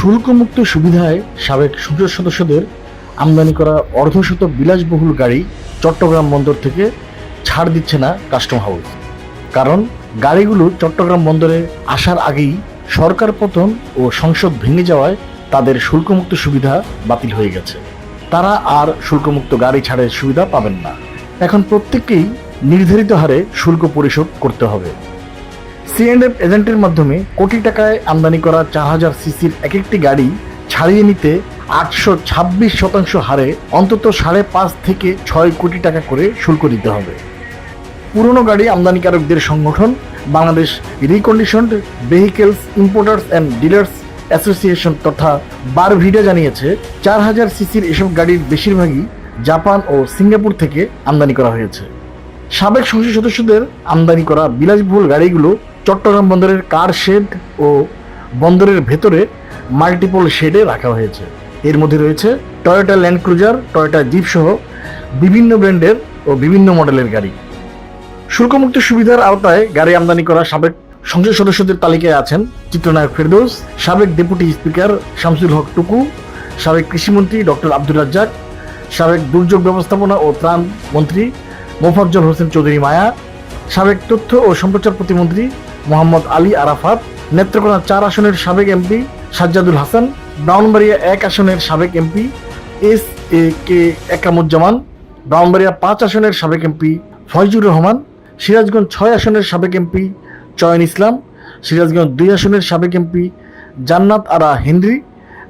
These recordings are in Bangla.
শুল্কমুক্ত সুবিধায় সাবেক সংসদ সদস্যদের আমদানি করা অর্ধশত বিলাসবহুল গাড়ি চট্টগ্রাম বন্দর থেকে ছাড় দিচ্ছে না কাস্টম হাউস। কারণ গাড়িগুলো চট্টগ্রাম বন্দরে আসার আগেই সরকার পতন ও সংসদ ভেঙে যাওয়ায় তাদের শুল্কমুক্ত সুবিধা বাতিল হয়ে গেছে। তারা আর শুল্কমুক্ত গাড়ি ছাড়ের সুবিধা পাবেন না। এখন প্রত্যেককেই নির্ধারিত হারে শুল্ক পরিশোধ করতে হবে। C&F এজেন্টের মাধ্যমে কোটি টাকায় আমদানি করা 4000 সিসির এক একটি গাড়ি ছাড়িয়ে নিতে 826% হারে অন্তত 5.5 থেকে 6 কোটি টাকা করে শুল্ক দিতে হবে। পুরনো গাড়ি আমদানিকারকদের সংগঠন Bangladesh reconditioned vehicles importers and dealers association তথা বারভিডা জানিয়েছে, 4000 সিসির এসব গাড়ির বেশিরভাগই জাপান ও সিঙ্গাপুর থেকে আমদানি করা হয়েছে। সাবেক সংসদ সদস্যদের আমদানি করা বিলাসবহুল গাড়িগুলো চট্টগ্রাম বন্দরের কার শেড ও বন্দরের ভেতরে মাল্টিপল শেডে রাখা হয়েছে। এর মধ্যে রয়েছে Toyota land cruiser, Toyota jeep সহ বিভিন্ন ব্র্যান্ডের ও বিভিন্ন মডেলের গাড়ি। শুল্কমুক্ত সুবিধার আওতায় গাড়ি আমদানি করা সাবেক সংসদ সদস্যদের তালিকায় আছেন চিত্রনায়ক ফেরদৌস, সাবেক ডেপুটি স্পিকার শামসুল হক টুকু, সাবেক কৃষিমন্ত্রী ডক্টর আব্দুর রাজ্জাক, সাবেক দুর্যোগ ব্যবস্থাপনা ও ত্রাণ মন্ত্রী মোফাজ্জল হোসেন চৌধুরী মায়া, সাবেক তথ্য ও সম্প্রচার প্রতিমন্ত্রী মোহাম্মদ আলী আরাফাত, নেত্রকোনা 4 আসনের সাবেক এমপি সাজ্জাদুল হাসান, ব্রাহ্মণবাড়িয়া 1 আসনের সাবেক এমপি SAK একামুজ্জামান, ব্রাহ্মণবাড়িয়া 5 আসনের সাবেক এমপি ফয়জুর রহমান, সিরাজগঞ্জ 6 আসনের সাবেক এমপি চয়ন ইসলাম, সিরাজগঞ্জ 2 আসনের সাবেক এমপি জান্নাত আরা হেনরি,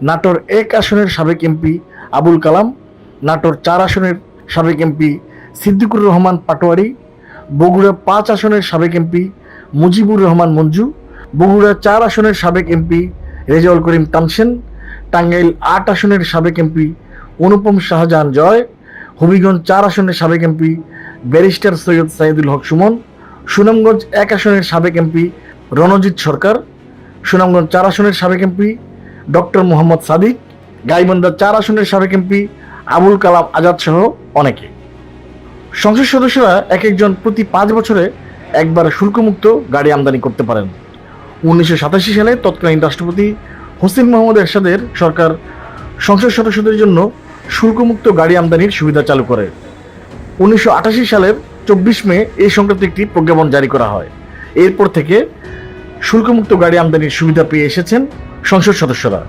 নাটোর 1 আসনের সাবেক এমপি আবুল কালাম, নাটোর 4 আসনের সাবেক এমপি সিদ্দিকুর রহমান পাটোয়ারি, বগুড়া 5 আসনের সাবেক এমপি মুজিবুর রহমান মঞ্জু, বগুড়া 4 আসনের সাবেক এমপি রেজাউল করিম তানসেন, টাঙ্গাইল 8 আসনের সাবেক এমপি অনুপম শাহজাহান জয়, হবিগঞ্জ 4 আসনের সাবেক এমপি ব্যারিস্টার সৈয়দ সাইদুল হক সুমন, সুনামগঞ্জ 1 আসনের সাবেক এমপি রণজিৎ সরকার, সুনামগঞ্জ 4 আসনের সাবেক এমপি ডক্টর মোহাম্মদ সাদিক, গাইবান্ধা 4 আসনের সাবেক এমপি আবুল কালাম আজাদ সহ অনেকে। সংসদ সদস্যরা এক একজন প্রতি 5 বছরে একবার শুল্কমুক্ত গাড়ি আমদানি করতে পারেন। 1987 সালে তৎকালীন রাষ্ট্রপতি হোসেন মোহাম্মদ এরশাদের সরকার সংসদ সদস্যদের জন্য শুল্কমুক্ত গাড়ি আমদানির সুবিধা চালু করে। 1988 সালের 24 মে এই সংক্রান্ত একটি প্রজ্ঞাপন জারি করা হয়। এরপর থেকে শুল্কমুক্ত গাড়ি আমদানির সুবিধা পেয়ে এসেছেন সংসদ সদস্যরা।